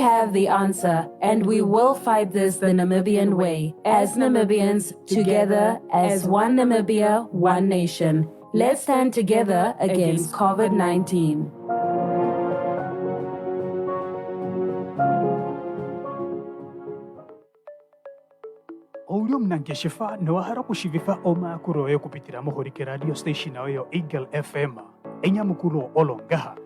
have the answer, and we will fight this the Namibian way. As Namibians, together as one Namibia, one nation. Let's stand together against COVID-19. Olio mnangeshefa noahara kushivifa oma kuroyo kupitira muhorike radio station ayo Eagle FM enyamukuro olongaha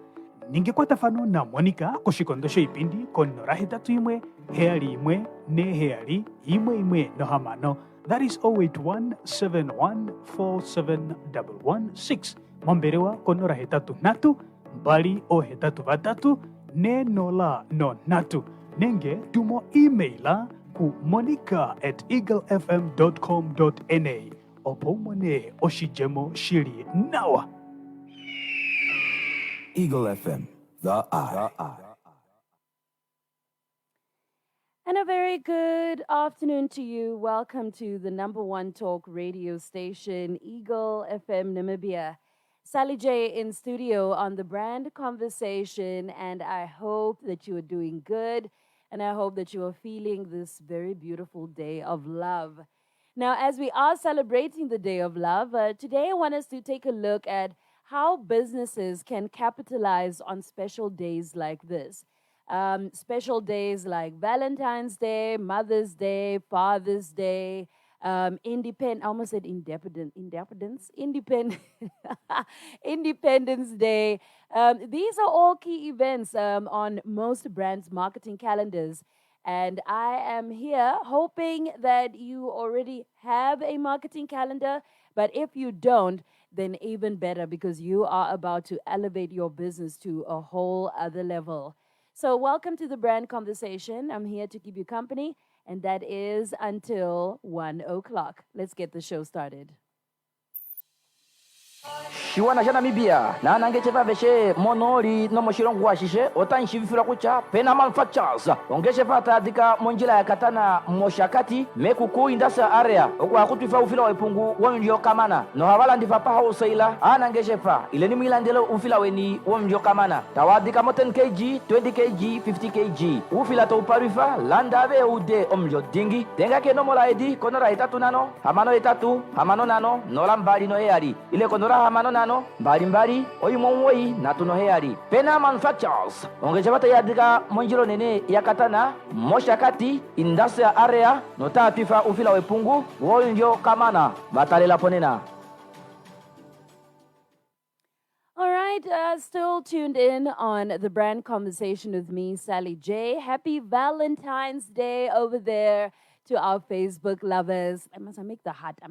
ningekwata fano na Monica kushikondosho ipindi konora hetatu imwe heali imwe ne heali imwe no hamano. That is 0817147116 momberewa konora hetatu natu mbali o hetatu batatu ne nola no natu nenge tumo emaila ku monica@eaglefm.com.na opomone oshijemo shiri nawa. Eagle FM, the eye. And a very good afternoon to you. Welcome to the number one talk radio station, Eagle FM Namibia. Sally J in studio on the brand conversation, and I hope that you are doing good, and I hope that you are feeling this very beautiful day of love. Now, as we are celebrating the Day of Love, today I want us to take a look at how businesses can capitalize on special days like this. Special days like Valentine's Day, Mother's Day, Father's Day, Independence Day. These are all key events on most brands' marketing calendars. And I am here hoping that you already have a marketing calendar. But if you don't, then even better, because you are about to elevate your business to a whole other level. So welcome to the brand conversation. I'm here to keep you company, and that is until 1 o'clock. Let's get the show started. Shiwana jana Namibia na nangechepa veshe monoli no moshilongo washishe otanshivifira kucha pena manufactures ongechepa tadika monjila ya katana moshakati mekuku indasa area okwa kutwifa ufila wepungu wonjo kamana no havala ndifa pa hausaila anangechepa ile ni milandelo ufila weni wonjo kamana tawadika moten kg 20 kg 50 kg ufila to parifa landave ude omjo dingi tenga ke no mola edi konora etatu nano hamano nano nolambali no yari ile konora hamano nano mbali oyimomoi natuno heari pena manufactures ongejabata yadika monjilo nene yakatana moshakati industrial area nota tifa ufila wepungu wonjo kamana batalela ponena. All right, still tuned in on the brand conversation with me, Sally J. Happy Valentine's Day over there to our Facebook lovers. I must make the heart,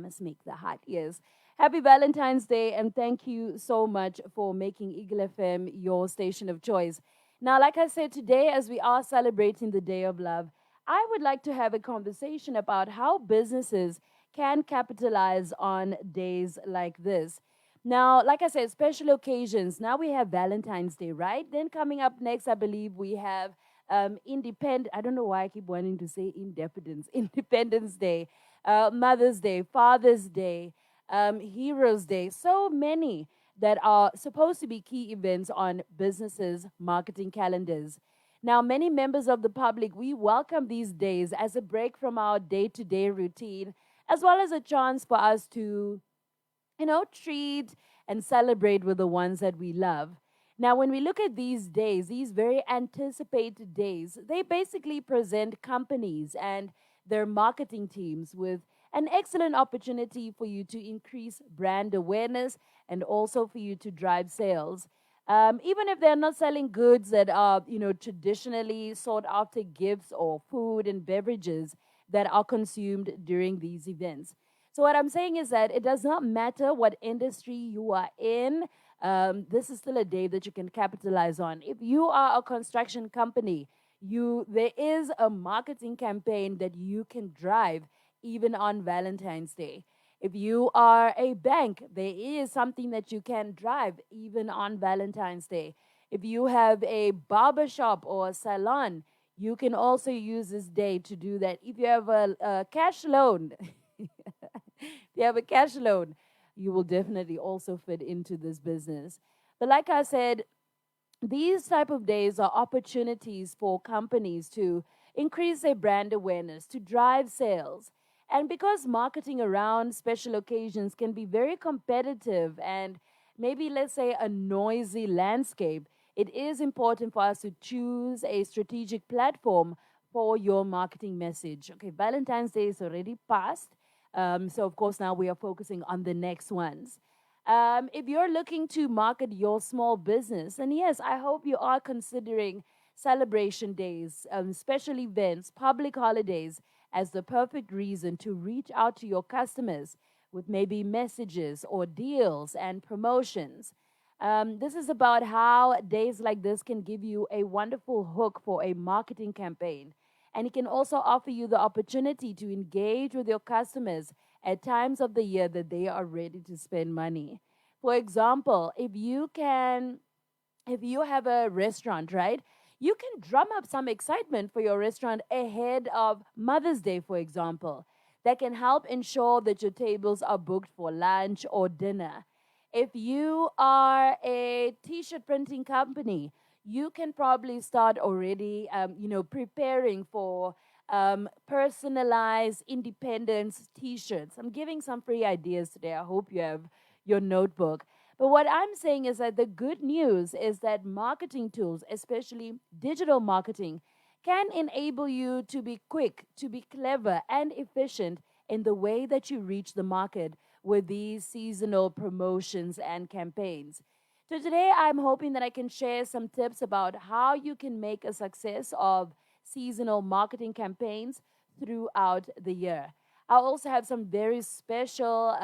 yes. Happy Valentine's Day, and thank you so much for making Eagle FM your station of choice. Now, like I said, today, as we are celebrating the Day of Love, I would like to have a conversation about how businesses can capitalize on days like this. Now, like I said, special occasions. Now we have Valentine's Day, right? Then coming up next, I believe we have I don't know why I keep wanting to say Independence Day, Mother's Day, Father's Day, Heroes Day, so many that are supposed to be key events on businesses' marketing calendars. Now, many members of the public, we welcome these days as a break from our day-to-day routine, as well as a chance for us to, treat and celebrate with the ones that we love. Now, when we look at these days, these very anticipated days, they basically present companies and their marketing teams with an excellent opportunity for you to increase brand awareness and also for you to drive sales. Even if they're not selling goods that are, traditionally sought after gifts or food and beverages that are consumed during these events. So what I'm saying is that it does not matter what industry you are in. This is still a day that you can capitalize on. If you are a construction company, there is a marketing campaign that you can drive even on Valentine's Day. If you are a bank, there is something that you can drive even on Valentine's Day. If you have a barber shop or a salon, you can also use this day to do that. If you have a cash loan, you will definitely also fit into this business. But like I said, these type of days are opportunities for companies to increase their brand awareness, to drive sales. And because marketing around special occasions can be very competitive and maybe, let's say, a noisy landscape, it is important for us to choose a strategic platform for your marketing message. Okay, Valentine's Day is already past. So, of course, now we are focusing on the next ones. If you're looking to market your small business, and yes, I hope you are considering celebration days, special events, public holidays as the perfect reason to reach out to your customers with maybe messages or deals and promotions. This is about how days like this can give you a wonderful hook for a marketing campaign. And it can also offer you the opportunity to engage with your customers at times of the year that they are ready to spend money. For example, if you have a restaurant, right? You can drum up some excitement for your restaurant ahead of Mother's Day, for example. That can help ensure that your tables are booked for lunch or dinner. If you are a t-shirt printing company, you can probably start already, preparing for personalized independence t-shirts. I'm giving some free ideas today. I hope you have your notebook. But what I'm saying is that the good news is that marketing tools, especially digital marketing, can enable you to be quick, to be clever and efficient in the way that you reach the market with these seasonal promotions and campaigns. So today I'm hoping that I can share some tips about how you can make a success of seasonal marketing campaigns throughout the year. I'll also have some very special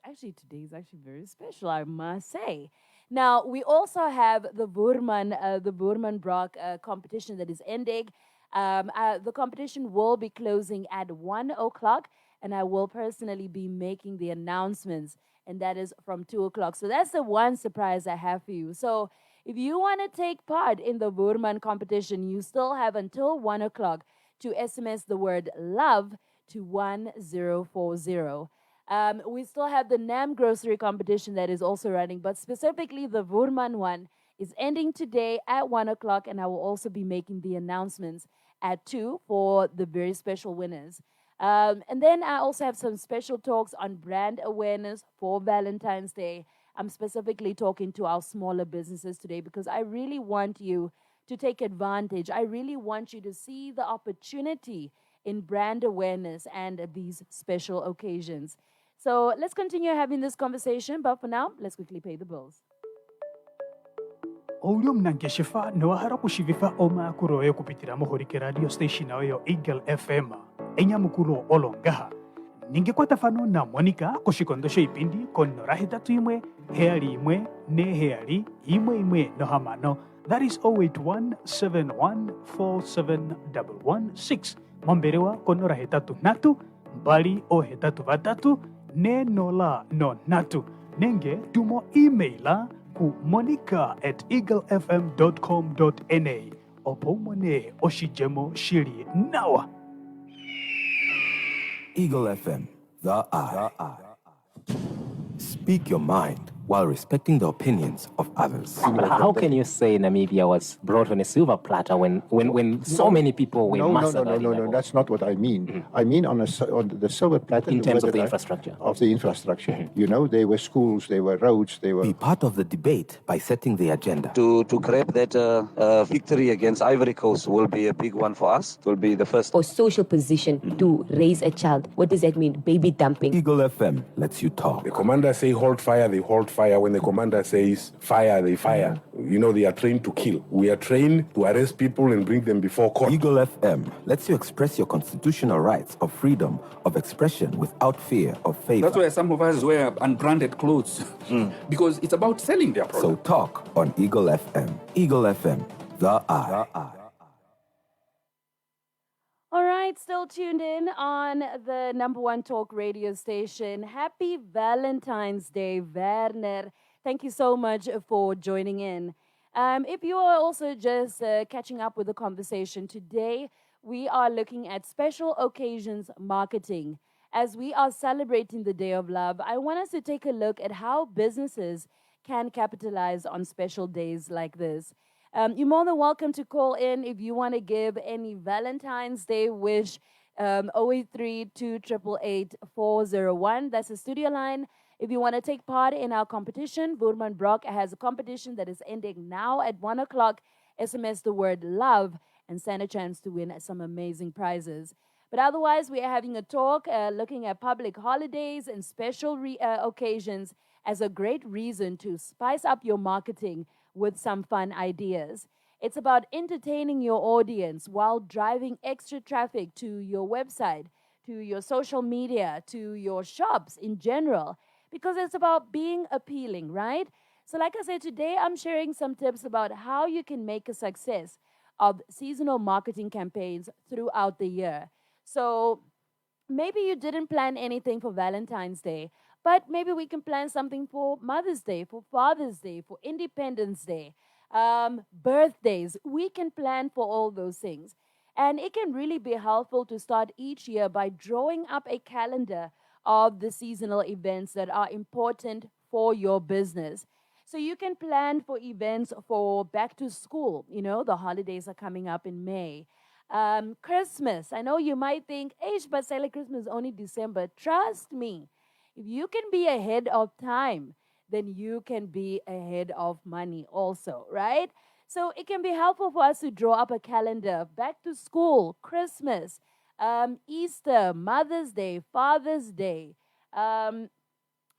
actually, today is actually very special, I must say. Now, we also have the Boerman Brock competition that is ending. The competition will be closing at 1 o'clock, and I will personally be making the announcements, and that is from 2 o'clock. So that's the one surprise I have for you. So if you want to take part in the Boerman competition, you still have until 1 o'clock to SMS the word love to 1040. We still have the NAM grocery competition that is also running, but specifically the Boerman one is ending today at 1 o'clock, and I will also be making the announcements at 2 for the very special winners. And then I also have some special talks on brand awareness for Valentine's Day. I'm specifically talking to our smaller businesses today because I really want you to take advantage. I really want you to see the opportunity in brand awareness and these special occasions. So let's continue having this conversation, but for now, let's quickly pay the bills. Olio mnangeshifa noahara kushivifa oma kuroe kupitira mohorike radio station yo Eagle FM enya mukuro olongaha ningekuwa tafano na Monica kushikondosha ipindi konorahe tatu imwe heali imwe ne heali imwe no hamano. That is 0817147116 momberewa konorahe tatu natu mbali o hetatu vatatu ne nola no natu nenge tumo emaila ku monica@eaglefm.com.na opomone oshijemo shili nawa. Eagle FM, the eye. Speak your mind while respecting the opinions of others. But how can you say Namibia was brought on a silver platter when so many people were massacred? No, that's not what I mean. Mm-hmm. I mean on the silver platter. In terms of the infrastructure. Of the infrastructure. Mm-hmm. You know, there were schools, there were roads, there were... Be part of the debate by setting the agenda. To grab that victory against Ivory Coast will be a big one for us. It will be the first. For social position to raise a child. What does that mean? Baby dumping. Eagle FM lets you talk. The commander say hold fire, they hold fire. When the commander says fire, they fire. You know, they are trained to kill. We are trained to arrest people and bring them before court. Eagle FM lets you express your constitutional rights of freedom of expression without fear of favor. That's why some of us wear unbranded clothes because it's about selling their product. So talk on Eagle FM. Eagle FM, the eye. All right, still tuned in on the number one talk radio station. Happy Valentine's Day, Werner. Thank you so much for joining in. If you are also just catching up with the conversation today, we are looking at special occasions marketing. As we are celebrating the Day of Love, I want us to take a look at how businesses can capitalize on special days like this. You're more than welcome to call in if you want to give any Valentine's Day wish. 083 401. That's the studio line. If you want to take part in our competition, Woerman Brock has a competition that is ending now at 1 o'clock. SMS the word love and stand a chance to win some amazing prizes. But otherwise, we are having a talk looking at public holidays and special occasions as a great reason to spice up your marketing with some fun ideas. It's about entertaining your audience while driving extra traffic to your website, to your social media, to your shops in general, because it's about being appealing, right? So like I said, today I'm sharing some tips about how you can make a success of seasonal marketing campaigns throughout the year. So maybe you didn't plan anything for Valentine's Day, but maybe we can plan something for Mother's Day, for Father's Day, for Independence Day, birthdays. We can plan for all those things. And it can really be helpful to start each year by drawing up a calendar of the seasonal events that are important for your business. So you can plan for events for back to school. You know, the holidays are coming up in May. Christmas. I know you might think, but Christmas is only December. Trust me, if you can be ahead of time, then you can be ahead of money also, right? So it can be helpful for us to draw up a calendar. Back to school, Christmas, Easter, Mother's Day, Father's Day, the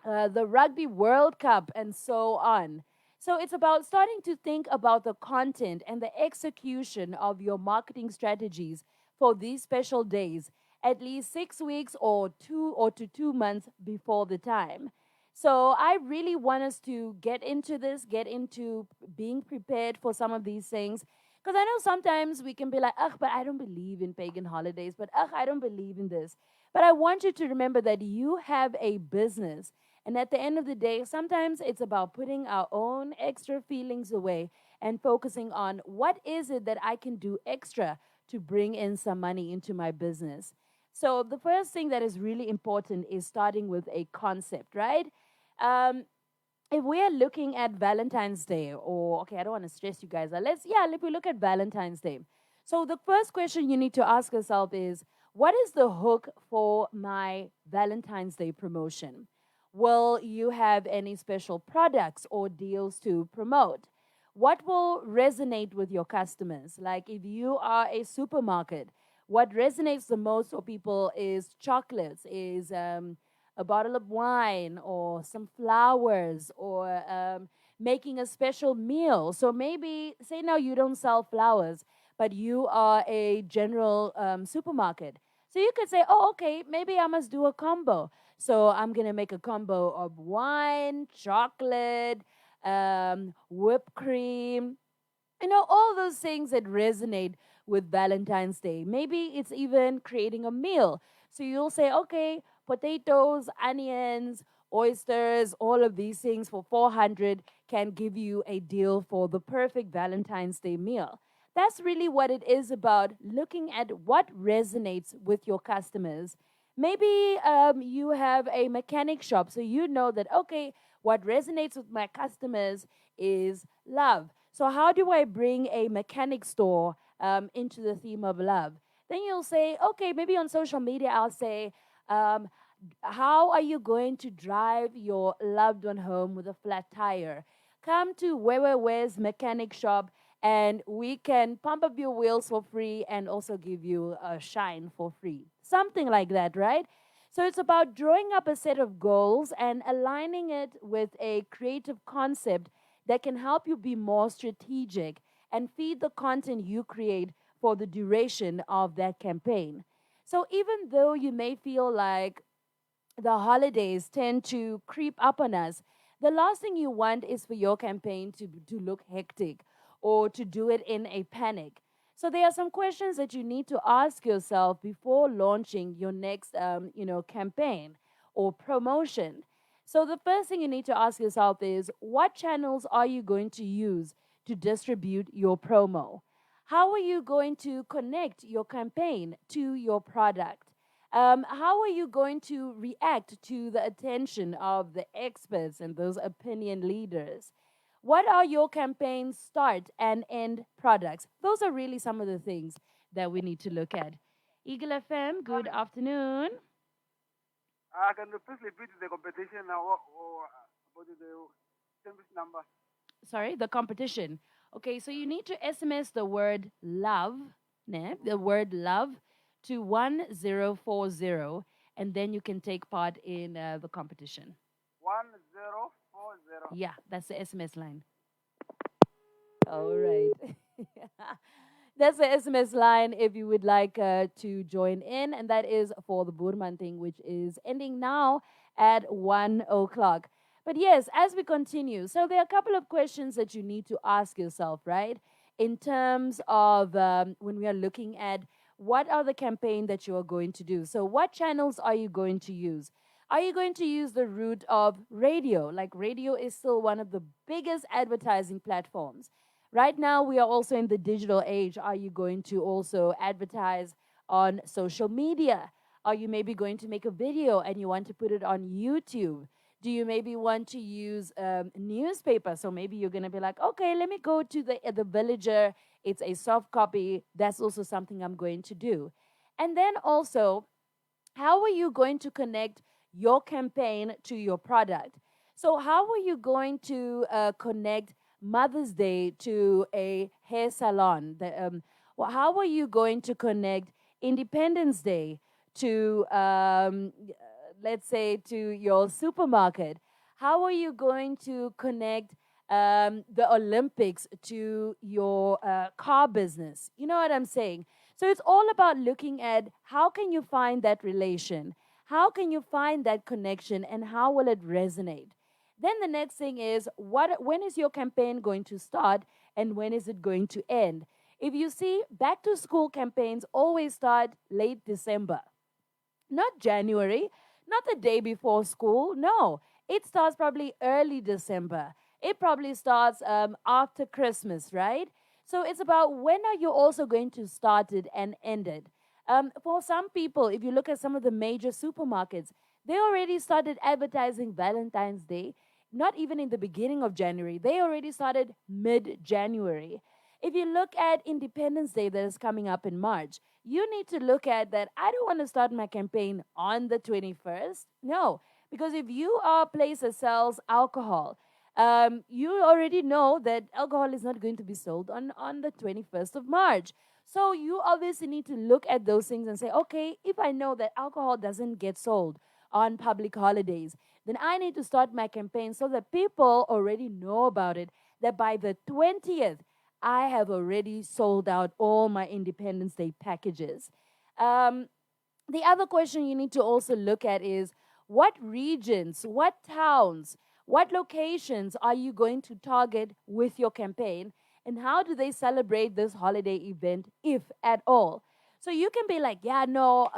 Rugby World Cup, and so on. So it's about starting to think about the content and the execution of your marketing strategies for these special days at least 6 weeks or 2 months before the time. So I really want us to get into this, get into being prepared for some of these things. Because I know sometimes we can be like, but I don't believe in pagan holidays, but I don't believe in this. But I want you to remember that you have a business. And at the end of the day, sometimes it's about putting our own extra feelings away and focusing on what is it that I can do extra to bring in some money into my business. So the first thing that is really important is starting with a concept, right? If we are looking at Valentine's Day, or I don't want to stress you guys. If we look at Valentine's Day. So the first question you need to ask yourself is, what is the hook for my Valentine's Day promotion? Will you have any special products or deals to promote? What will resonate with your customers? Like if you are a supermarket, what resonates the most for people is chocolates, is a bottle of wine or some flowers or making a special meal. So maybe, say now you don't sell flowers, but you are a general supermarket. So you could say, maybe I must do a combo. So I'm going to make a combo of wine, chocolate, whipped cream, all those things that resonate with Valentine's Day. Maybe it's even creating a meal. So you'll say, potatoes, onions, oysters, all of these things for 400 can give you a deal for the perfect Valentine's Day meal. That's really what it is about, looking at what resonates with your customers. Maybe you have a mechanic shop, so you know that, what resonates with my customers is love. So how do I bring a mechanic store into the theme of love? Then you'll say, maybe on social media I'll say, how are you going to drive your loved one home with a flat tire? Come to Wewe's mechanic shop and we can pump up your wheels for free and also give you a shine for free. Something like that, right? So it's about drawing up a set of goals and aligning it with a creative concept that can help you be more strategic and feed the content you create for the duration of that campaign. So even though you may feel like the holidays tend to creep up on us, the last thing you want is for your campaign to look hectic or to do it in a panic. So there are some questions that you need to ask yourself before launching your next, campaign or promotion. So the first thing you need to ask yourself is, what channels are you going to use to distribute your promo? How are you going to connect your campaign to your product? How are you going to react to the attention of the experts and those opinion leaders? What are your campaign start and end products? Those are really some of the things that we need to look at. Eagle FM, good afternoon. Can you please repeat the competition or about the service number? Sorry, the competition. Okay, so you need to SMS the word love, the word love to 1040, and then you can take part in the competition. 1040. Yeah, that's the SMS line. All right. That's the SMS line if you would like to join in, and that is for the Boerman thing, which is ending now at 1 o'clock. But yes, as we continue, so there are a couple of questions that you need to ask yourself, right? In terms of when we are looking at what are the campaign that you are going to do. So what channels are you going to use? Are you going to use the route of radio? Like radio is still one of the biggest advertising platforms. Right now, we are also in the digital age. Are you going to also advertise on social media? Are you maybe going to make a video and you want to put it on YouTube? Do you maybe want to use newspaper? So maybe you're going to be like, okay, let me go to the Villager. It's a soft copy. That's also something I'm going to do. And then also, how are you going to connect your campaign to your product? So how are you going to connect Mother's Day to a hair salon? How are you going to connect Independence Day to, let's say, to your supermarket? How are you going to connect the Olympics to your car business? You know what I'm saying? So it's all about looking at how can you find that relation? How can you find that connection, and how will it resonate? Then the next thing is, when is your campaign going to start and when is it going to end? If you see, back to school campaigns always start late December. Not January, not the day before school. No, it starts probably early December. It probably starts after Christmas, right? So it's about when are you also going to start it and end it. For some people, if you look at some of the major supermarkets, they already started advertising Valentine's Day, not even in the beginning of January. They already started mid-January. If you look at Independence Day that is coming up in March, you need to look at that. I don't want to start my campaign on the 21st. No, because if you are a place that sells alcohol, you already know that alcohol is not going to be sold on the 21st of March. So you obviously need to look at those things and say, okay, if I know that alcohol doesn't get sold on public holidays, then I need to start my campaign so that people already know about it, that by the 20th, I have already sold out all my Independence Day packages. The other question you need to also look at is, what regions, what towns, what locations are you going to target with your campaign? And how do they celebrate this holiday event, if at all? So you can be like, yeah, no,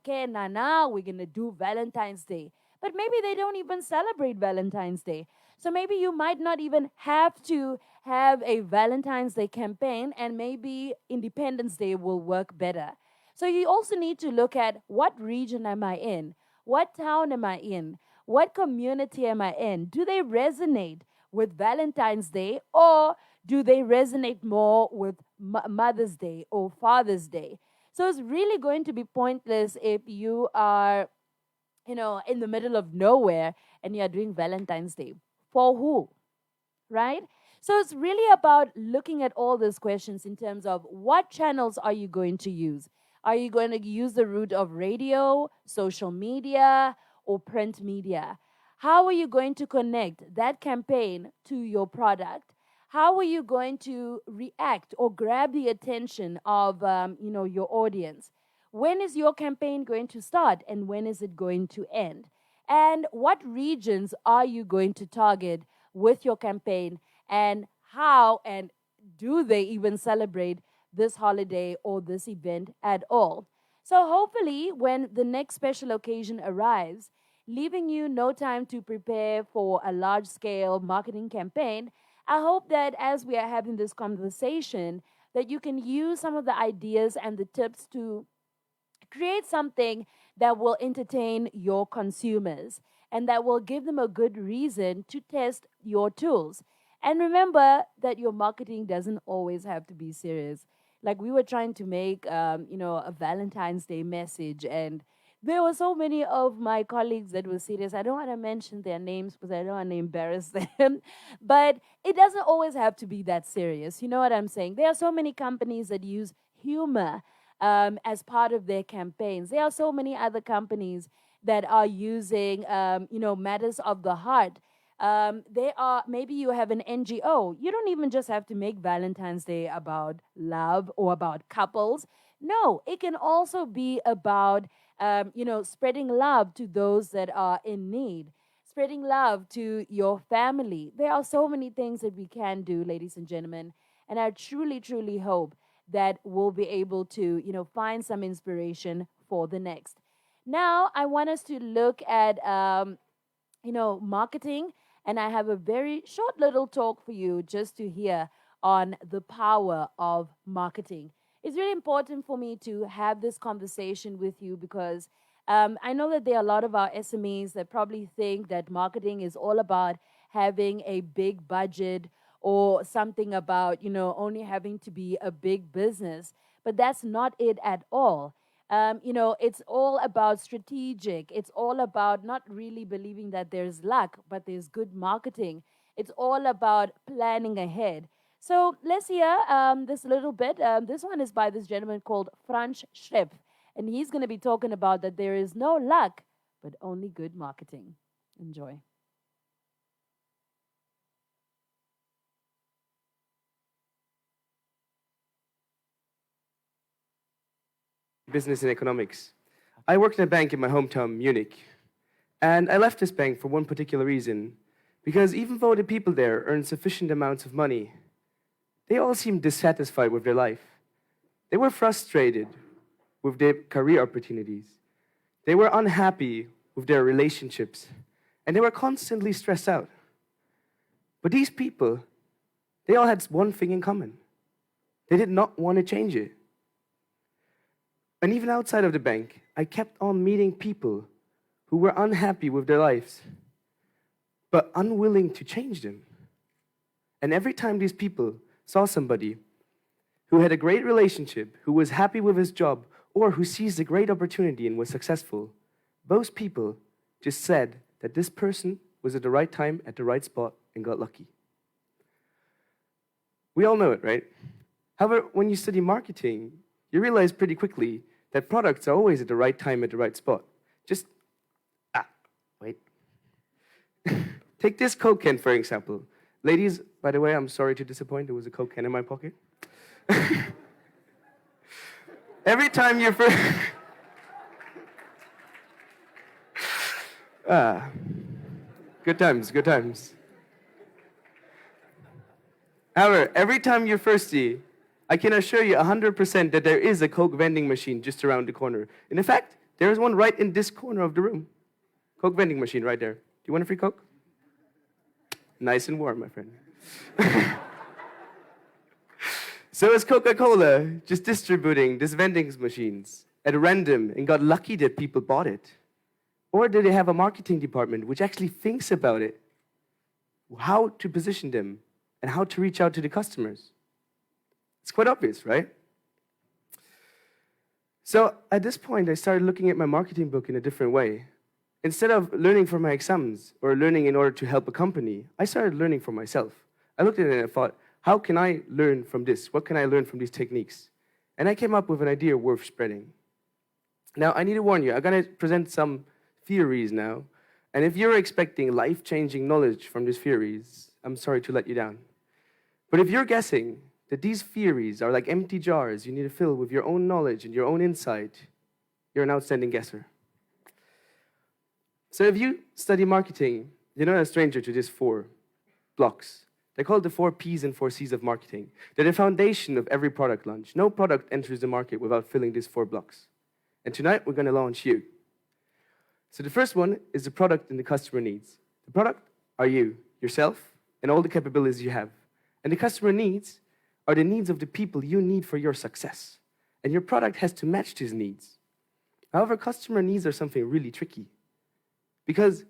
Nana, we're going to do Valentine's Day. But maybe they don't even celebrate Valentine's Day. So maybe you might not even have to have a Valentine's Day campaign, and maybe Independence Day will work better. So you also need to look at, what region am I in? What town am I in? What community am I in? Do they resonate with Valentine's Day, or do they resonate more with Mother's Day or Father's Day? So it's really going to be pointless if you are, in the middle of nowhere and you're doing Valentine's Day. For who? Right? So it's really about looking at all those questions in terms of, what channels are you going to use? Are you going to use the route of radio, social media, or print media? How are you going to connect that campaign to your product? How are you going to react or grab the attention of your audience? When is your campaign going to start, and when is it going to end? And what regions are you going to target with your campaign, and how and do they even celebrate this holiday or this event at all? So hopefully when the next special occasion arrives, leaving you no time to prepare for a large-scale marketing campaign, I hope that as we are having this conversation, that you can use some of the ideas and the tips to Create something that will entertain your consumers and that will give them a good reason to test your tools. And remember that your marketing doesn't always have to be serious. Like we were trying to make, a Valentine's Day message, and there were so many of my colleagues that were serious. I don't want to mention their names because I don't want to embarrass them. But it doesn't always have to be that serious. You know what I'm saying? There are so many companies that use humor as part of their campaigns. There are so many other companies that are using, matters of the heart. Maybe you have an NGO. You don't even just have to make Valentine's Day about love or about couples. No, it can also be about, spreading love to those that are in need, spreading love to your family. There are so many things that we can do, ladies and gentlemen. And I truly, truly hope that we'll be able to, find some inspiration for the next. Now, I want us to look at, marketing. And I have a very short little talk for you just to hear on the power of marketing. It's really important for me to have this conversation with you because I know that there are a lot of our SMEs that probably think that marketing is all about having a big budget or something about, only having to be a big business. But that's not it at all. It's all about strategic. It's all about not really believing that there's luck, but there's good marketing. It's all about planning ahead. So let's hear this little bit. This one is by this gentleman called Franz Schrepp, and he's going to be talking about that there is no luck, but only good marketing. Enjoy. Business and economics. I worked in a bank in my hometown, Munich. And I left this bank for one particular reason. Because even though the people there earned sufficient amounts of money, they all seemed dissatisfied with their life. They were frustrated with their career opportunities. They were unhappy with their relationships. And they were constantly stressed out. But these people, they all had one thing in common. They did not want to change it. And even outside of the bank, I kept on meeting people who were unhappy with their lives, but unwilling to change them. And every time these people saw somebody who had a great relationship, who was happy with his job, or who seized a great opportunity and was successful, those people just said that this person was at the right time, at the right spot, and got lucky. We all know it, right? However, when you study marketing, you realize pretty quickly that products are always at the right time, at the right spot. Wait. Take this Coke can, for example. Ladies, by the way, I'm sorry to disappoint, there was a Coke can in my pocket. Every time you're first... Good times, good times. However, every time you're thirsty, I can assure you 100% that there is a Coke vending machine just around the corner. And in fact, there is one right in this corner of the room. Coke vending machine right there. Do you want a free Coke? Nice and warm, my friend. So is Coca-Cola just distributing these vending machines at random and got lucky that people bought it? Or do they have a marketing department which actually thinks about it, how to position them, and how to reach out to the customers? It's quite obvious, right? So at this point, I started looking at my marketing book in a different way. Instead of learning for my exams or learning in order to help a company, I started learning for myself. I looked at it and I thought, how can I learn from this? What can I learn from these techniques? And I came up with an idea worth spreading. Now, I need to warn you, I'm going to present some theories now. And if you're expecting life-changing knowledge from these theories, I'm sorry to let you down. But if you're guessing that these theories are like empty jars you need to fill with your own knowledge and your own insight, you're an outstanding guesser. So if you study marketing, you're not a stranger to these 4 blocks. They're called the 4 P's and 4 C's of marketing. They're the foundation of every product launch. No product enters the market without filling these 4 blocks. And tonight, we're going to launch you. So the first one is the product and the customer needs. The product are you, yourself, and all the capabilities you have. And the customer needs are the needs of the people you need for your success. And your product has to match these needs. However, customer needs are something really tricky. Because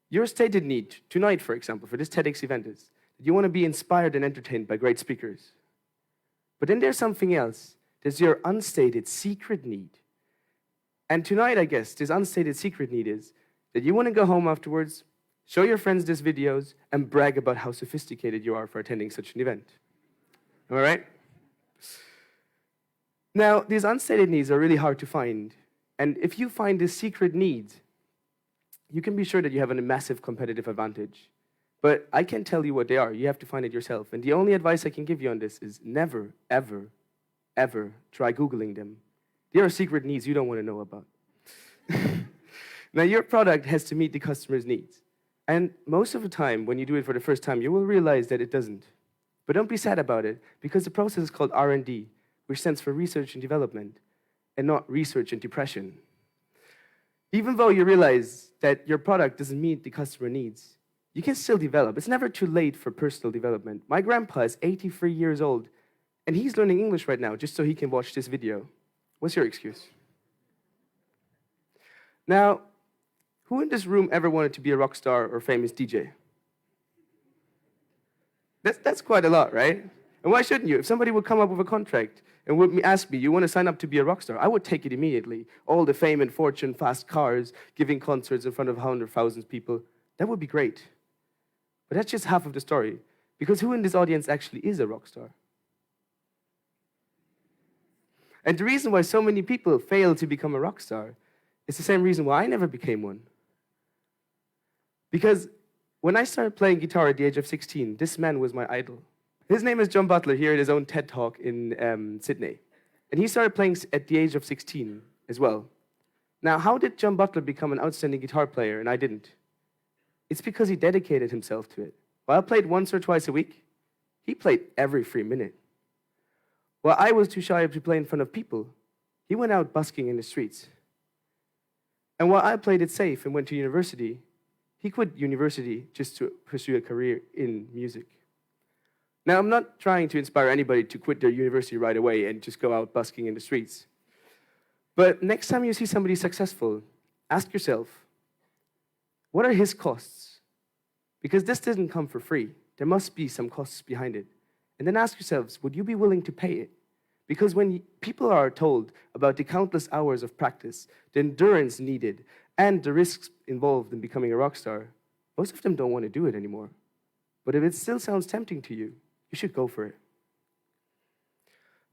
your stated need tonight, for example, for this TEDx event is that you want to be inspired and entertained by great speakers. But then there's something else. There's your unstated secret need. And tonight, I guess, this unstated secret need is that you want to go home afterwards, show your friends these videos, and brag about how sophisticated you are for attending such an event. Am I right? Now, these unstated needs are really hard to find. And if you find this secret need, you can be sure that you have a massive competitive advantage. But I can't tell you what they are. You have to find it yourself. And the only advice I can give you on this is never, ever, ever try Googling them. They are secret needs you don't want to know about. Now, your product has to meet the customer's needs. And most of the time, when you do it for the first time, you will realize that it doesn't. But don't be sad about it, because the process is called R&D, which stands for research and development, and not research and depression. Even though you realize that your product doesn't meet the customer needs, you can still develop. It's never too late for personal development. My grandpa is 83 years old, and he's learning English right now just so he can watch this video. What's your excuse? Now, who in this room ever wanted to be a rock star or famous DJ? That's quite a lot, right? And why shouldn't you? If somebody would come up with a contract and would ask me, you want to sign up to be a rock star? I would take it immediately. All the fame and fortune, fast cars, giving concerts in front of 100,000 people. That would be great. But that's just half of the story. Because who in this audience actually is a rock star? And the reason why so many people fail to become a rock star is the same reason why I never became one. Because when I started playing guitar at the age of 16, this man was my idol. His name is John Butler, here at his own TED Talk in Sydney. And he started playing at the age of 16 as well. Now, how did John Butler become an outstanding guitar player and I didn't? It's because he dedicated himself to it. While I played once or twice a week, he played every free minute. While I was too shy to play in front of people, he went out busking in the streets. And while I played it safe and went to university, he quit university just to pursue a career in music. Now, I'm not trying to inspire anybody to quit their university right away and just go out busking in the streets. But next time you see somebody successful, ask yourself, what are his costs? Because this didn't come for free. There must be some costs behind it. And then ask yourselves, would you be willing to pay it? Because when people are told about the countless hours of practice, the endurance needed, and the risks involved in becoming a rock star, most of them don't want to do it anymore. But if it still sounds tempting to you, you should go for it.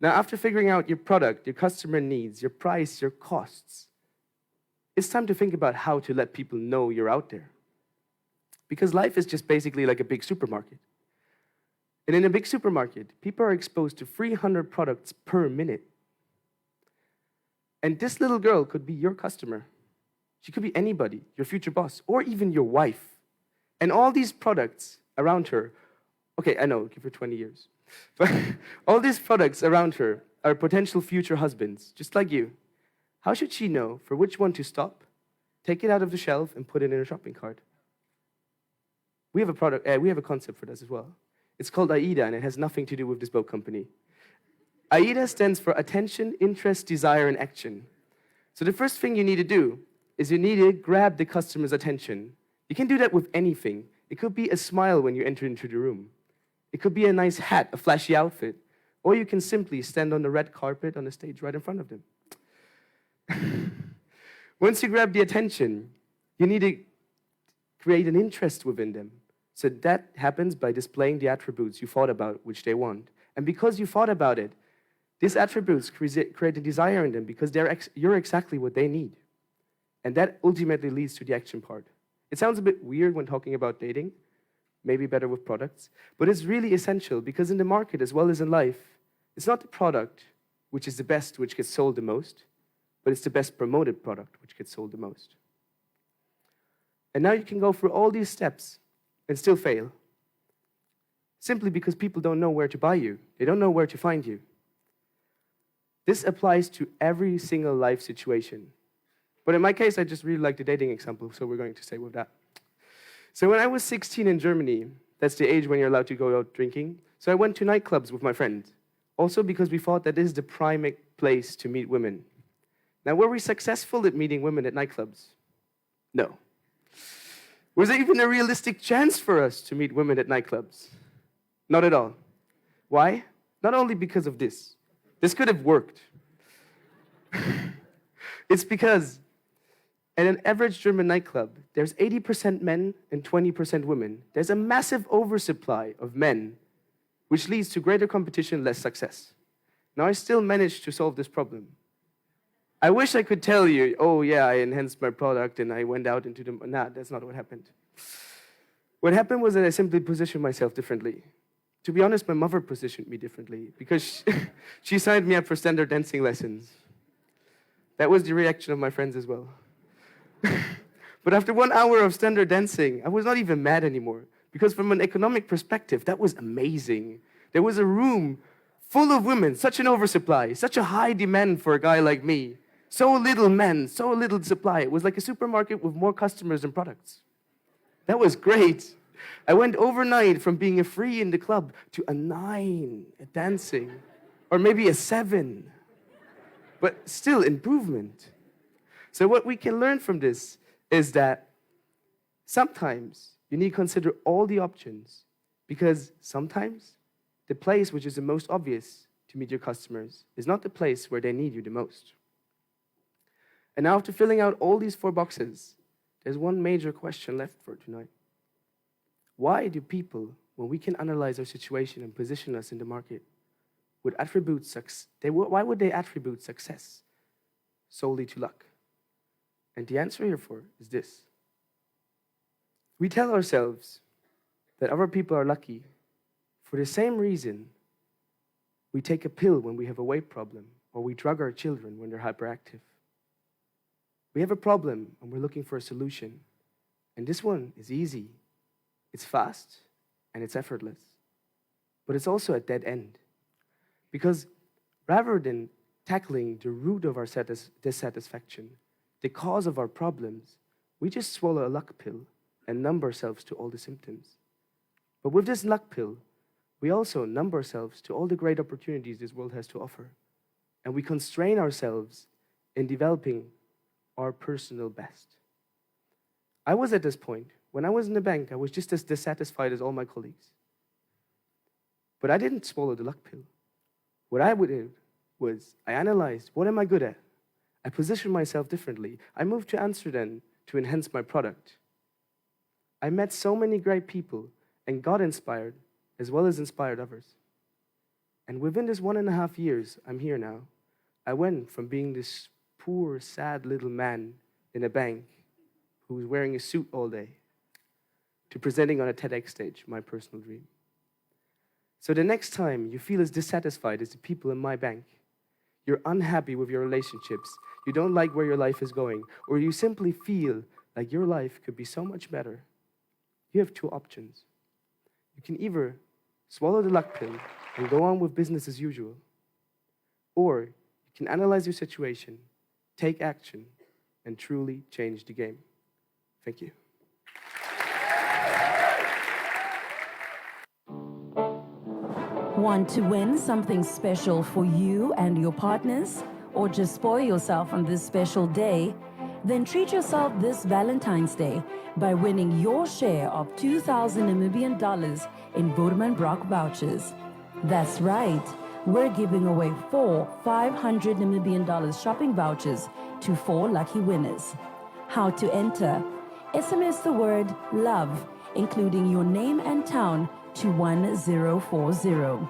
Now, after figuring out your product, your customer needs, your price, your costs, it's time to think about how to let people know you're out there. Because life is just basically like a big supermarket. And in a big supermarket, people are exposed to 300 products per minute. And this little girl could be your customer. She could be anybody, your future boss, or even your wife. And all these products around her, okay, I know, give her 20 years. But all these products around her are potential future husbands, just like you. How should she know for which one to stop, take it out of the shelf, and put it in her shopping cart? We have a concept for this as well. It's called AIDA, and it has nothing to do with this boat company. AIDA stands for Attention, Interest, Desire, and Action. So the first thing you need to do is you need to grab the customer's attention. You can do that with anything. It could be a smile when you enter into the room. It could be a nice hat, a flashy outfit. Or you can simply stand on the red carpet on the stage right in front of them. Once you grab the attention, you need to create an interest within them. So that happens by displaying the attributes you thought about which they want. And because you thought about it, these attributes create a desire in them because you're exactly what they need. And that ultimately leads to the action part. It sounds a bit weird when talking about dating, maybe better with products, but it's really essential because in the market as well as in life, it's not the product which is the best, which gets sold the most, but it's the best promoted product which gets sold the most. And now you can go through all these steps and still fail. Simply because people don't know where to buy you. They don't know where to find you. This applies to every single life situation. But in my case, I just really like the dating example, so we're going to stay with that. So when I was 16 in Germany, that's the age when you're allowed to go out drinking, so I went to nightclubs with my friends. Also because we thought that this is the prime place to meet women. Now, were we successful at meeting women at nightclubs? No. Was there even a realistic chance for us to meet women at nightclubs? Not at all. Why? Not only because of this. This could have worked. It's because at an average German nightclub, there's 80% men and 20% women. There's a massive oversupply of men, which leads to greater competition, less success. Now, I still managed to solve this problem. I wish I could tell you, oh yeah, I enhanced my product and I went out into the... Nah, that's not what happened. What happened was that I simply positioned myself differently. To be honest, my mother positioned me differently because she signed me up for standard dancing lessons. That was the reaction of my friends as well. But after 1 hour of standard dancing, I was not even mad anymore because from an economic perspective, that was amazing. There was a room full of women, such an oversupply, such a high demand for a guy like me. So little men, so little supply. It was like a supermarket with more customers and products. That was great. I went overnight from being a 3 in the club to a 9 at dancing, or maybe a 7. But still improvement. So what we can learn from this is that sometimes you need to consider all the options because sometimes the place which is the most obvious to meet your customers is not the place where they need you the most. And now after filling out all these 4 boxes, there's one major question left for tonight. Why do people, when we can analyze our situation and position us in the market, why would they attribute success solely to luck? And the answer here for is this. We tell ourselves that other people are lucky for the same reason we take a pill when we have a weight problem or we drug our children when they're hyperactive. We have a problem and we're looking for a solution. And this one is easy. It's fast and it's effortless. But it's also a dead end. Because rather than tackling the root of our dissatisfaction, the cause of our problems, we just swallow a luck pill and numb ourselves to all the symptoms. But with this luck pill, we also numb ourselves to all the great opportunities this world has to offer. And we constrain ourselves in developing our personal best. I was at this point. When I was in the bank, I was just as dissatisfied as all my colleagues. But I didn't swallow the luck pill. What I did was I analyzed, what am I good at? I positioned myself differently. I moved to Amsterdam to enhance my product. I met so many great people and got inspired as well as inspired others. And within this 1.5 years, I'm here now. I went from being this poor, sad little man in a bank who was wearing a suit all day to presenting on a TEDx stage, my personal dream. So the next time you feel as dissatisfied as the people in my bank, you're unhappy with your relationships, you don't like where your life is going, or you simply feel like your life could be so much better, you have 2 options. You can either swallow the luck pill and go on with business as usual, or you can analyze your situation, take action, and truly change the game. Thank you. Want to win something special for you and your partners? Or just spoil yourself on this special day? Then treat yourself this Valentine's Day by winning your share of 2,000 Namibian dollars in Boerman Brock vouchers. That's right, we're giving away 4 500 Namibian dollars shopping vouchers to 4 lucky winners. How to enter? SMS the word LOVE, including your name and town, to 1040.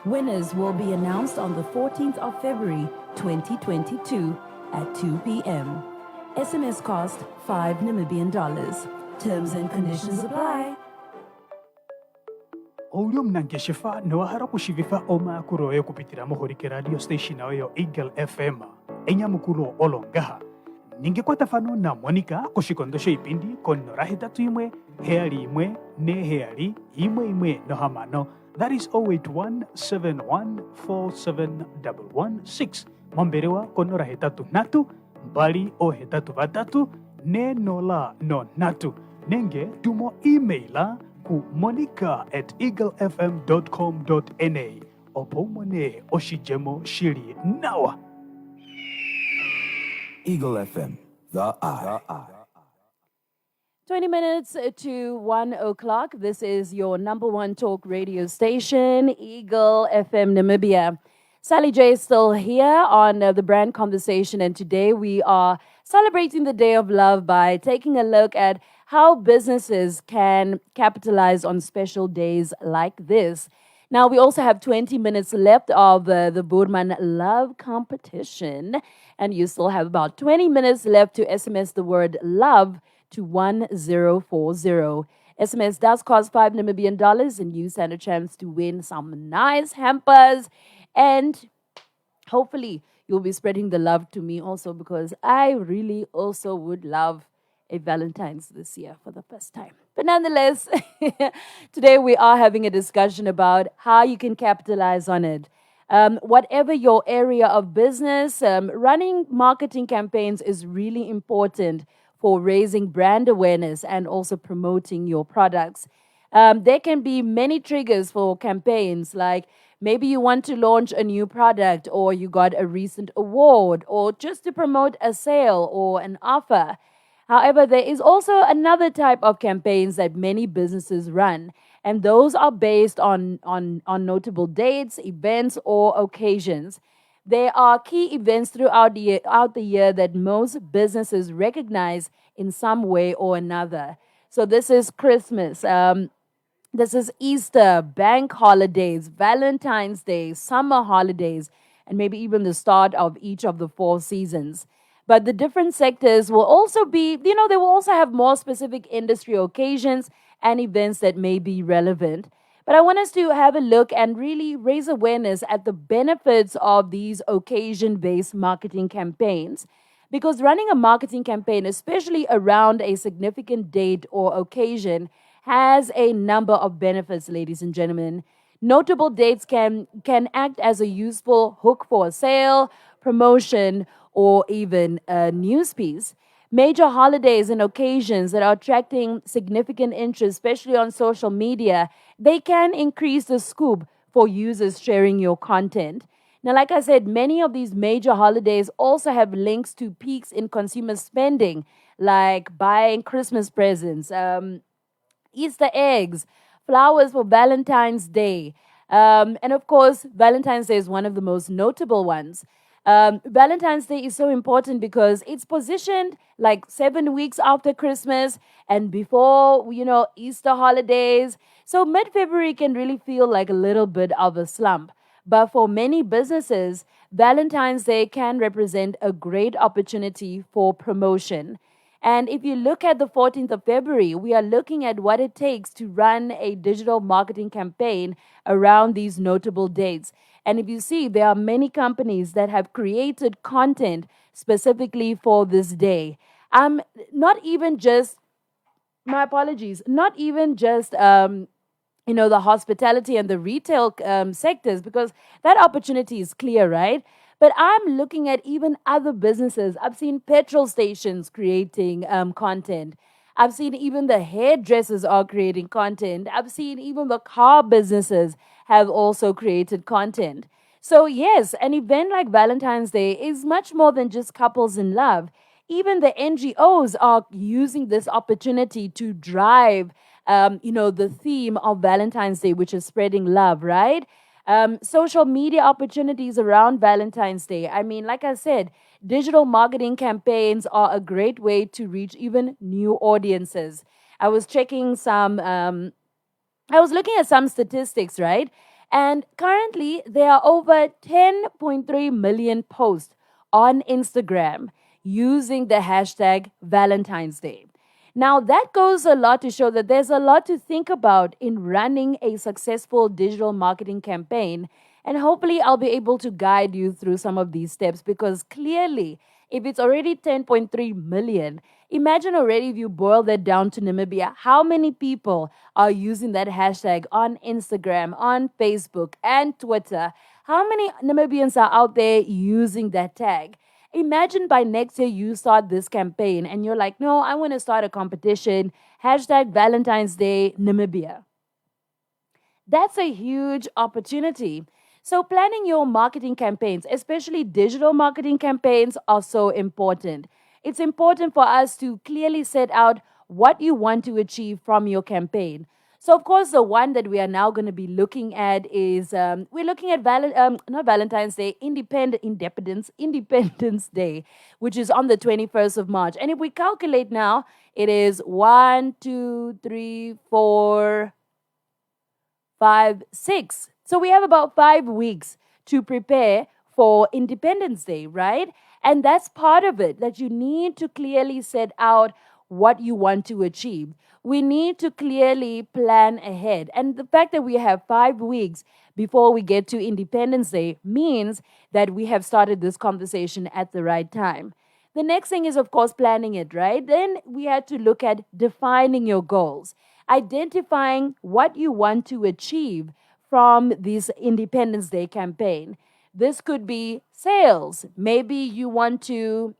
Winners will be announced on the 14th of February 2022 at 2 p.m. SMS cost 5 Namibian dollars. Terms and conditions apply. Olyo mnangeshefa noahara kushivifa oma kuroyo kupitira mohorike radio station oyo Eagle FM enyamukulo olongaha ningekwata fano na Monica kushikondosha ipindi konora hetatu imwe heali imwe ne heali imwe no hamano. That is 0817147116 momberewa konora hetatu natu mbali o hetatu vatatu ne nola no natu nenge tumo emaila ku monica@eaglefm.com.na opomone oshijemo shili nawa. Eagle FM, the eye. 20 minutes to 1 o'clock. This is your number one talk radio station, Eagle FM Namibia. Sally J is still here on the brand conversation, and today we are celebrating the Day of Love by taking a look at how businesses can capitalize on special days like this. Now, we also have 20 minutes left of the Boerman Love competition, and you still have about 20 minutes left to SMS the word love to 1040. SMS does cost $5 Namibian, and you stand a chance to win some nice hampers. And hopefully, you'll be spreading the love to me also, because I really also would love a Valentine's this year for the first time. But nonetheless, today we are having a discussion about how you can capitalize on it. Whatever your area of business, running marketing campaigns is really important for raising brand awareness and also promoting your products. There can be many triggers for campaigns, like maybe you want to launch a new product, or you got a recent award, or just to promote a sale or an offer. However, there is also another type of campaigns that many businesses run, and those are based on notable dates, events, or occasions. There are key events throughout the year that most businesses recognize in some way or another. So this is Christmas, this is Easter, bank holidays, Valentine's Day, summer holidays, and maybe even the start of each of the 4 seasons. But the different sectors will also be, they will also have more specific industry occasions and events that may be relevant. But I want us to have a look and really raise awareness at the benefits of these occasion-based marketing campaigns. Because running a marketing campaign, especially around a significant date or occasion, has a number of benefits, ladies and gentlemen. Notable dates can act as a useful hook for a sale, promotion, or even a news piece. Major holidays and occasions that are attracting significant interest, especially on social media, they can increase the scoop for users sharing your content. Now, like I said, many of these major holidays also have links to peaks in consumer spending, like buying Christmas presents, Easter eggs, flowers for Valentine's Day. And of course, Valentine's Day is one of the most notable ones. Valentine's Day is so important because it's positioned like 7 weeks after Christmas and before, Easter holidays. So mid-February can really feel like a little bit of a slump. But for many businesses, Valentine's Day can represent a great opportunity for promotion. And if you look at the 14th of February, we are looking at what it takes to run a digital marketing campaign around these notable dates. And if you see, there are many companies that have created content specifically for this day. Not even just the hospitality and the retail sectors, because that opportunity is clear, right? But I'm looking at even other businesses. I've seen petrol stations creating content. I've seen even the hairdressers are creating content. I've seen even the car businesses have also created content. So yes, an event like Valentine's Day is much more than just couples in love. Even the NGOs are using this opportunity to drive, the theme of Valentine's Day, which is spreading love, right? Social media opportunities around Valentine's Day. I mean, like I said, digital marketing campaigns are a great way to reach even new audiences. I was looking at some statistics, right? And currently, there are over 10.3 million posts on Instagram using the hashtag Valentine's Day. Now, that goes a lot to show that there's a lot to think about in running a successful digital marketing campaign. And hopefully, I'll be able to guide you through some of these steps, because clearly, if it's already 10.3 million, imagine already if you boil that down to Namibia, how many people are using that hashtag on Instagram, on Facebook, and Twitter? How many Namibians are out there using that tag? Imagine by next year you start this campaign and you're like, no, I want to start a competition, hashtag Valentine's Day Namibia. That's a huge opportunity. So, planning your marketing campaigns, especially digital marketing campaigns, are so important. It's important for us to clearly set out what you want to achieve from your campaign. So, of course, the one that we are now going to be looking at is we're looking at not Valentine's Day, Independence Day, which is on the 21st of March. And if we calculate now, it is 1, 2, 3, 4, 5, 6. So we have about 5 weeks to prepare for Independence Day, right? And that's part of it, that you need to clearly set out what you want to achieve. We need to clearly plan ahead. And the fact that we have 5 weeks before we get to Independence Day means that we have started this conversation at the right time. The next thing is, of course, planning it, right? Then we had to look at defining your goals, identifying what you want to achieve from this Independence Day campaign. This could be sales. Maybe you want to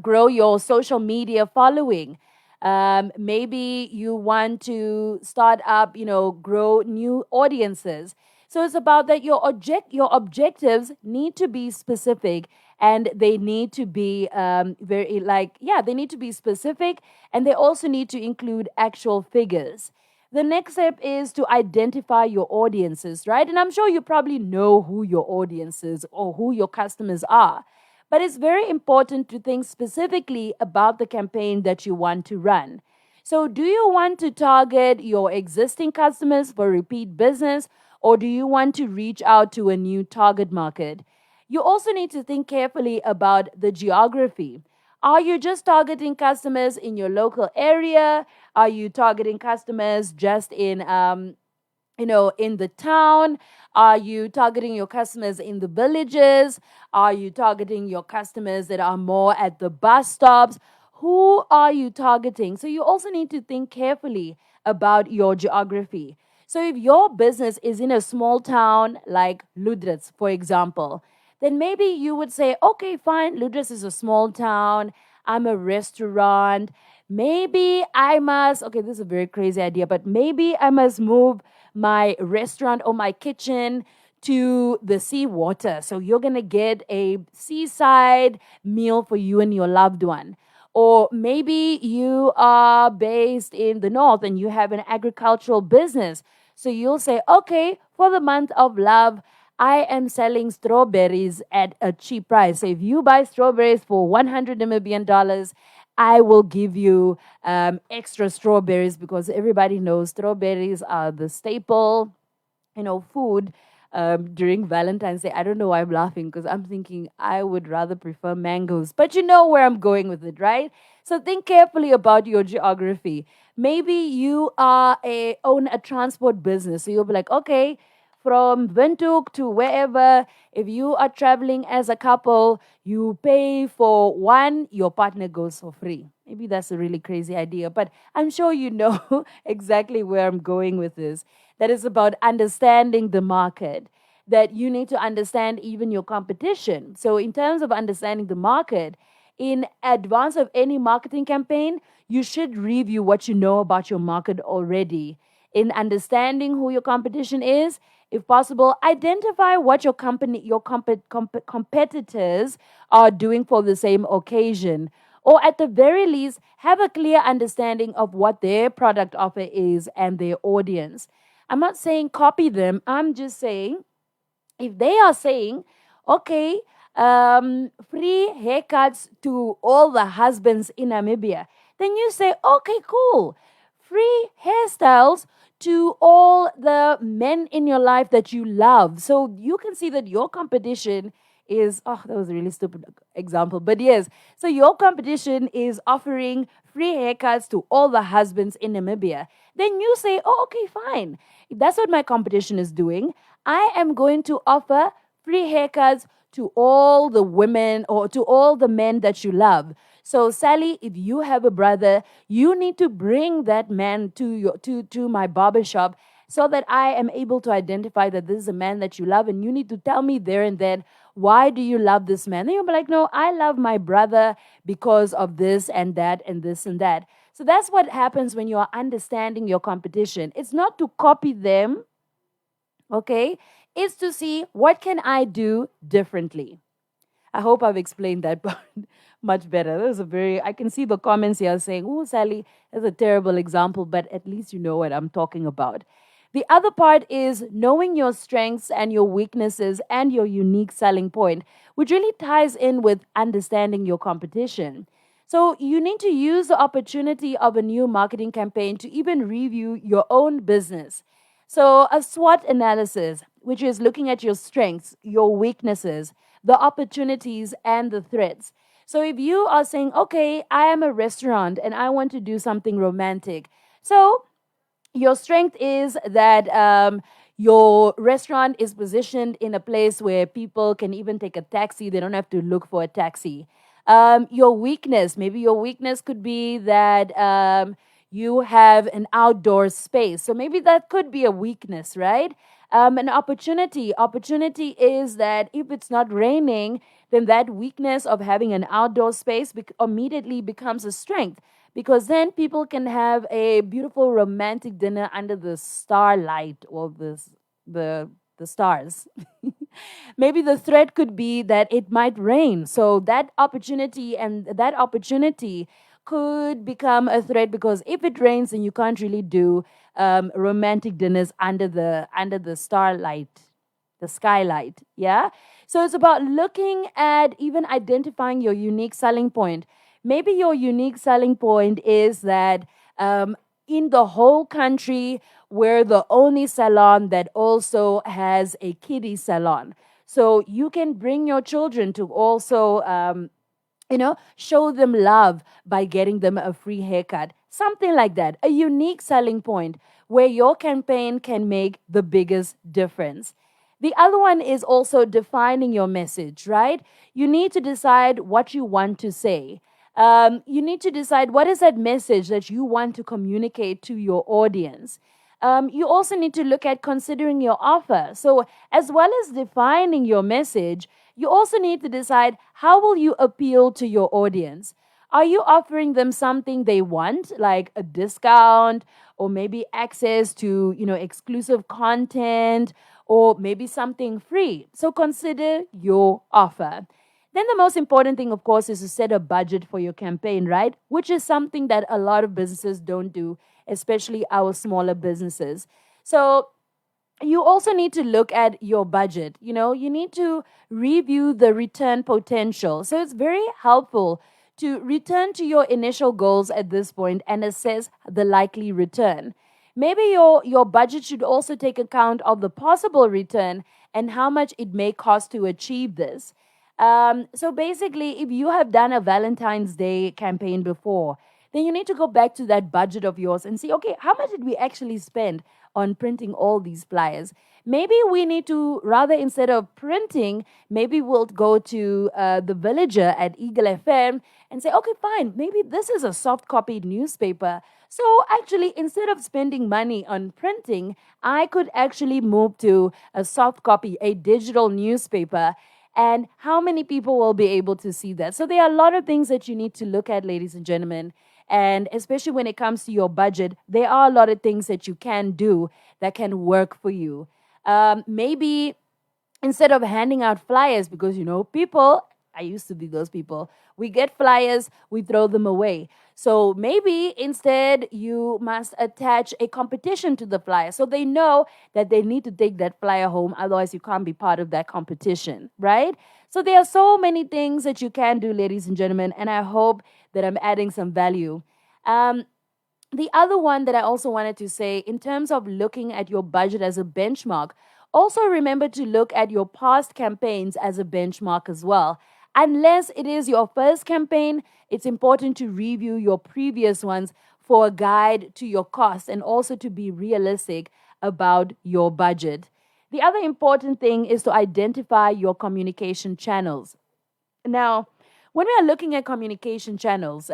grow your social media following. Maybe you want to start up, grow new audiences. So it's about that your objectives need to be specific, and they need to be they need to be specific, and they also need to include actual figures. The next step is to identify your audiences, right? And I'm sure you probably know who your audience is or who your customers are. But it's very important to think specifically about the campaign that you want to run. So do you want to target your existing customers for repeat business, or do you want to reach out to a new target market? You also need to think carefully about the geography. Are you just targeting customers in your local area? Are you targeting customers just in the town? Are you targeting your customers in the villages? Are you targeting your customers that are more at the bus stops? Who are you targeting? So you also need to think carefully about your geography. So if your business is in a small town like Ludritz, for example, then maybe you would say, okay, fine, Ludritz is a small town. I'm a restaurant. Maybe I must, okay, this is a very crazy idea, but maybe I must move my restaurant or my kitchen to the seawater. So you're going to get a seaside meal for you and your loved one. Or maybe you are based in the north and you have an agricultural business. So you'll say, okay, for the month of love, I am selling strawberries at a cheap price. So if you buy strawberries for 100 Namibian dollars, I will give you extra strawberries, because everybody knows strawberries are the staple, food during Valentine's Day. I don't know why I'm laughing, because I'm thinking I would rather prefer mangoes. But you know where I'm going with it, right? So think carefully about your geography. Maybe you own a transport business. So you'll be like, okay, from Windhoek to wherever, if you are traveling as a couple, you pay for one, your partner goes for free. Maybe that's a really crazy idea, but I'm sure you know exactly where I'm going with this. That is about understanding the market, that you need to understand even your competition. So in terms of understanding the market, in advance of any marketing campaign, you should review what you know about your market already. In understanding who your competition is, if possible, identify what your competitors are doing for the same occasion. Or at the very least, have a clear understanding of what their product offer is and their audience. I'm not saying copy them. I'm just saying, if they are saying, okay, free haircuts to all the husbands in Namibia, then you say, okay, cool. Free hairstyles to all the men in your life that you love. So you can see that your competition is, that was a really stupid example, but yes. So your competition is offering free haircuts to all the husbands in Namibia. Then you say, okay, fine. If that's what my competition is doing, I am going to offer free haircuts to all the women or to all the men that you love. So Sally, if you have a brother, you need to bring that man to my barbershop so that I am able to identify that this is a man that you love, and you need to tell me there and then, why do you love this man? Then you'll be like, no, I love my brother because of this and that and this and that. So that's what happens when you are understanding your competition. It's not to copy them, okay? is to see what can I do differently. I hope I've explained that part much better. That was I can see the comments here saying, oh, Sally, that's a terrible example, but at least you know what I'm talking about. The other part is knowing your strengths and your weaknesses and your unique selling point, which really ties in with understanding your competition. So you need to use the opportunity of a new marketing campaign to even review your own business. So a SWOT analysis, which is looking at your strengths, your weaknesses, the opportunities, and the threats. So if you are saying, okay, I am a restaurant and I want to do something romantic. So your strength is that your restaurant is positioned in a place where people can even take a taxi. They don't have to look for a taxi. Your weakness, maybe your weakness could be that you have an outdoor space. So maybe that could be a weakness, right? An opportunity is that if it's not raining, then that weakness of having an outdoor space immediately becomes a strength, because then people can have a beautiful romantic dinner under the starlight or the stars. Maybe the threat could be that it might rain. So that opportunity could become a threat, because if it rains, then you can't really do romantic dinners under the starlight, the skylight. Yeah. So it's about looking at even identifying your unique selling point. Maybe your unique selling point is that in the whole country, we're the only salon that also has a kiddie salon. So you can bring your children to also, show them love by getting them a free haircut. Something like that. A unique selling point where your campaign can make the biggest difference. The other one is also defining your message, right? You need to decide what you want to say. You need to decide what is that message that you want to communicate to your audience. You also need to look at considering your offer. So as well as defining your message, you also need to decide how will you appeal to your audience. Are you offering them something they want, like a discount, or maybe access to, exclusive content, or maybe something free? So consider your offer. Then the most important thing, of course, is to set a budget for your campaign, right? Which is something that a lot of businesses don't do, especially our smaller businesses. So you also need to look at your budget. You need to review the return potential. So it's very helpful to return to your initial goals at this point and assess the likely return. Maybe your budget should also take account of the possible return and how much it may cost to achieve this. So basically, if you have done a Valentine's Day campaign before, then you need to go back to that budget of yours and see, okay, how much did we actually spend on printing all these flyers? Maybe we need to, rather instead of printing, maybe we'll go to the Villager at Eagle FM and say, okay, fine, maybe this is a soft copied newspaper. So actually, instead of spending money on printing, I could actually move to a soft copy, a digital newspaper. And how many people will be able to see that? So there are a lot of things that you need to look at, ladies and gentlemen. And especially when it comes to your budget, there are a lot of things that you can do that can work for you. Maybe instead of handing out flyers, because, people, I used to be those people, we get flyers, we throw them away. So maybe instead you must attach a competition to the flyer so they know that they need to take that flyer home. Otherwise, you can't be part of that competition, right? So there are so many things that you can do, ladies and gentlemen, and I hope that I'm adding some value. The other one that I also wanted to say, in terms of looking at your budget as a benchmark, also remember to look at your past campaigns as a benchmark as well. Unless it is your first campaign, it's important to review your previous ones for a guide to your costs and also to be realistic about your budget. The other important thing is to identify your communication channels. Now, when we are looking at communication channels,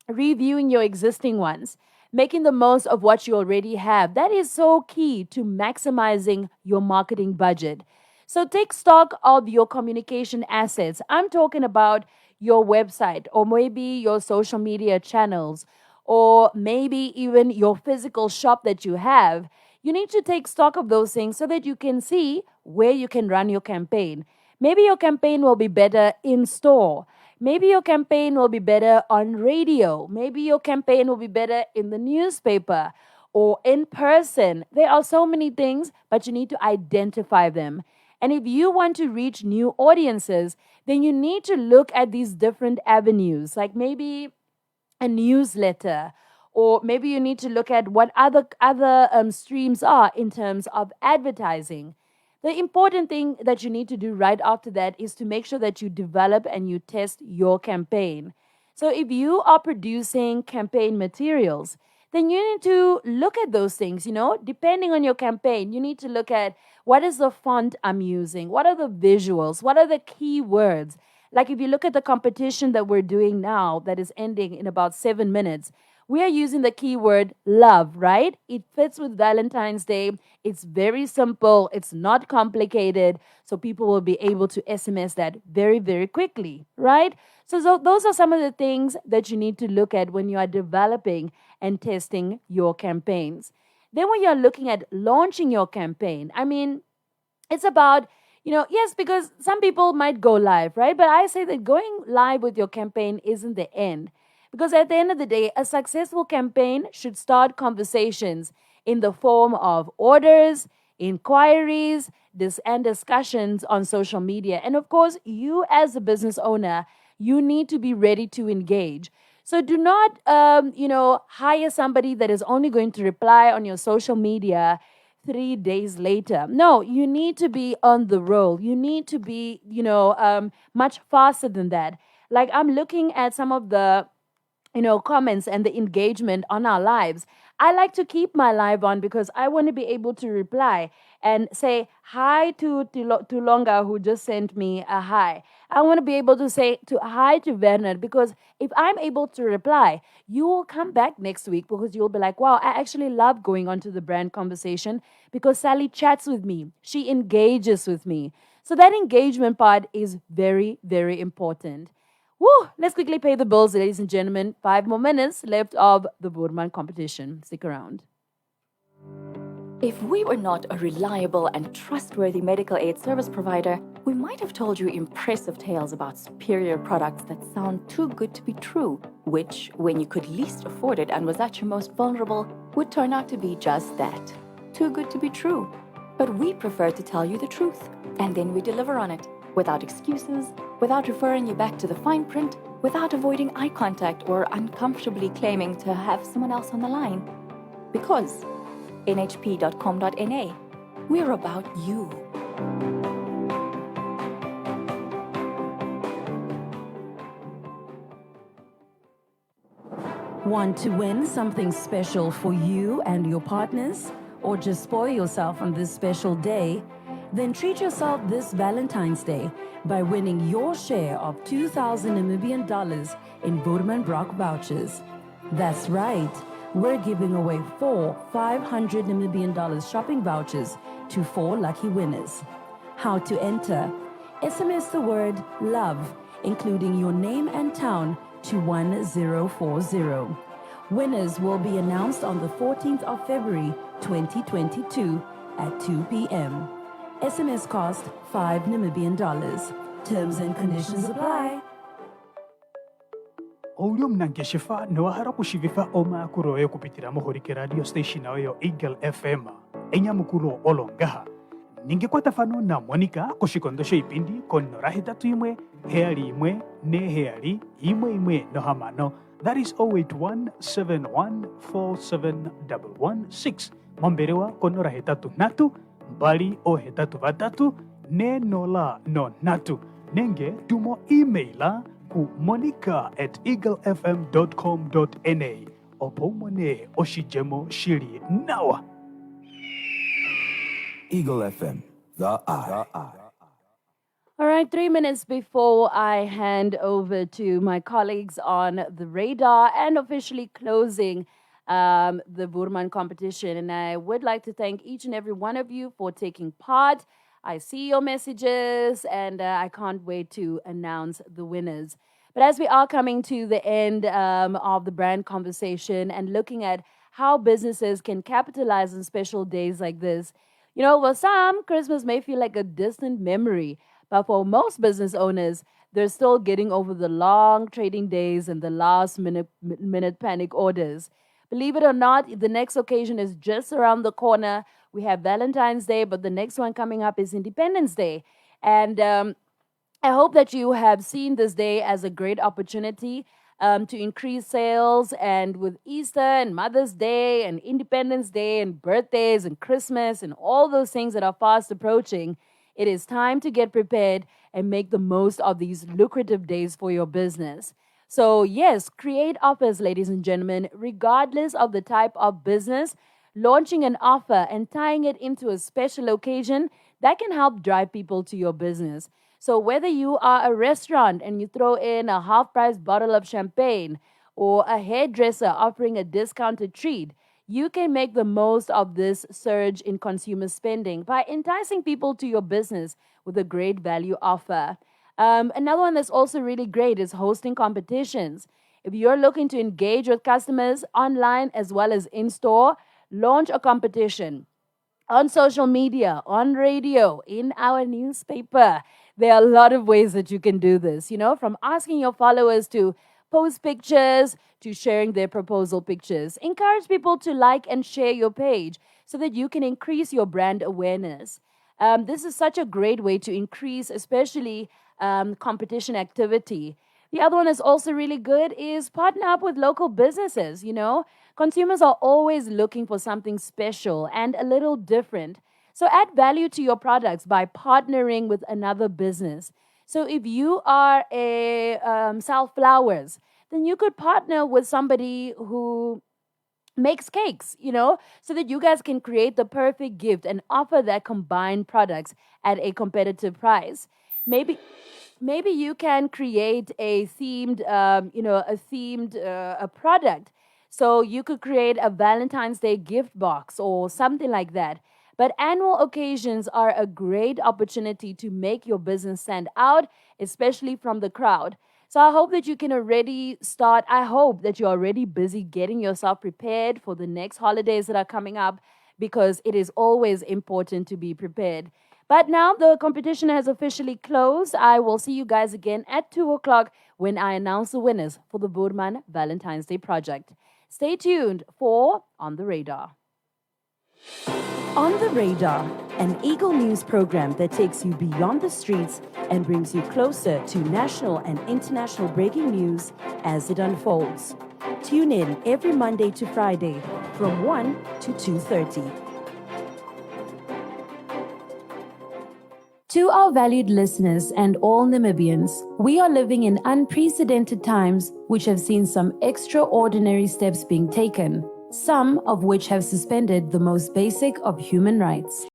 reviewing your existing ones, making the most of what you already have, that is so key to maximizing your marketing budget. So take stock of your communication assets. I'm talking about your website, or maybe your social media channels, or maybe even your physical shop that you have. You need to take stock of those things so that you can see where you can run your campaign. Maybe your campaign will be better in store. Maybe your campaign will be better on radio. Maybe your campaign will be better in the newspaper or in person. There are so many things, but you need to identify them. And if you want to reach new audiences, then you need to look at these different avenues, like maybe a newsletter, or maybe you need to look at what other streams are in terms of advertising. The important thing that you need to do right after that is to make sure that you develop and you test your campaign. So if you are producing campaign materials, then you need to look at those things, depending on your campaign. You need to look at what is the font I'm using? What are the visuals? What are the keywords? Like if you look at the competition that we're doing now that is ending in about 7 minutes, we are using the keyword love, right? It fits with Valentine's Day. It's very simple. It's not complicated. So people will be able to SMS that very, very quickly, right? So those are some of the things that you need to look at when you are developing and testing your campaigns. Then when you're looking at launching your campaign, it's about, yes, because some people might go live, right? But I say that going live with your campaign isn't the end. Because at the end of the day, a successful campaign should start conversations in the form of orders, inquiries, and discussions on social media. And of course, you as a business owner, you need to be ready to engage. So do not, hire somebody that is only going to reply on your social media 3 days later. No, you need to be on the roll. You need to be, much faster than that. Like I'm looking at some of the comments and the engagement on our lives. I like to keep my live on because I want to be able to reply and say hi to Tulonga, who just sent me a hi. I want to be able to say hi to Werner, because if I'm able to reply, you will come back next week because you'll be like, wow, I actually love going on to the brand conversation because Sally chats with me. She engages with me. So that engagement part is very, very important. Woo! Let's quickly pay the bills, ladies and gentlemen. 5 more minutes left of the Boerman competition. Stick around. If we were not a reliable and trustworthy medical aid service provider, we might have told you impressive tales about superior products that sound too good to be true, which, when you could least afford it and was at your most vulnerable, would turn out to be just that. Too good to be true. But we prefer to tell you the truth, and then we deliver on it. Without excuses, without referring you back to the fine print, without avoiding eye contact or uncomfortably claiming to have someone else on the line. Because nhp.com.na, we're about you. Want to win something special for you and your partners? Or just spoil yourself on this special day? Then treat yourself this Valentine's Day by winning your share of 2,000 Namibian dollars in Boerman Brock vouchers. That's right, we're giving away 4 500 Namibian dollars shopping vouchers to 4 lucky winners. How to enter? SMS the word LOVE, including your name and town, to 1040. Winners will be announced on the 14th of February 2022 at 2 p.m. SMS cost 5 Namibian dollars. Terms and conditions apply. Oulio mnangeshifa noahara kushivifa oma kuroe kupitira mohorike radio station ayo Eagle FM. Enya mukuro olongaha. Ningekwata fano na Monica kushikondosha ipindi konorahe tatu imwe, heali imwe, ne heali, imwe no hamano. That is 0817147116. Momberewa konorahe tatu natu. Bali o hetatu vatatu ne nola no natu. Nenge tumo emaila ku monica@eaglefm.com.na. Opomone oshijemo shiri nawa. Eagle FM, the eye. All right, 3 minutes before I hand over to my colleagues on the radar and officially closing the Boerman competition. And I would like to thank each and every one of you for taking part. I see your messages and I can't wait to announce the winners. But as we are coming to the end of the brand conversation and looking at how businesses can capitalize on special days like this. You know, for some, Christmas may feel like a distant memory, but for most business owners, they're still getting over the long trading days and the last minute panic orders. Believe it or not, the next occasion is just around the corner. We have Valentine's Day, but the next one coming up is Independence Day. And I hope that you have seen this day as a great opportunity to increase sales. And with Easter and Mother's Day and Independence Day and birthdays and Christmas and all those things that are fast approaching, it is time to get prepared and make the most of these lucrative days for your business. So yes, create offers, ladies and gentlemen, regardless of the type of business. Launching an offer and tying it into a special occasion, that can help drive people to your business. So whether you are a restaurant and you throw in a half-price bottle of champagne or a hairdresser offering a discounted treat, you can make the most of this surge in consumer spending by enticing people to your business with a great value offer. Another one that's also really great is hosting competitions. If you're looking to engage with customers online as well as in-store, launch a competition on social media, on radio, in our newspaper. There are a lot of ways that you can do this, from asking your followers to post pictures to sharing their proposal pictures. Encourage people to like and share your page so that you can increase your brand awareness. This is such a great way to increase, especially competition activity. The other one that's also really good is partner up with local businesses, Consumers are always looking for something special and a little different. So add value to your products by partnering with another business. So if you are sell flowers, then you could partner with somebody who makes cakes, so that you guys can create the perfect gift and offer that combined products at a competitive price. Maybe you can create a themed, a product. So you could create a Valentine's Day gift box or something like that. But annual occasions are a great opportunity to make your business stand out, especially from the crowd. So I hope that you can already start. I hope that you're already busy getting yourself prepared for the next holidays that are coming up, because it is always important to be prepared. But now the competition has officially closed. I will see you guys again at 2 o'clock when I announce the winners for the Boerman Valentine's Day project. Stay tuned for On the Radar. On the Radar, an Eagle News program that takes you beyond the streets and brings you closer to national and international breaking news as it unfolds. Tune in every Monday to Friday from 1 to 2:30. To our valued listeners and all Namibians, we are living in unprecedented times which have seen some extraordinary steps being taken, some of which have suspended the most basic of human rights.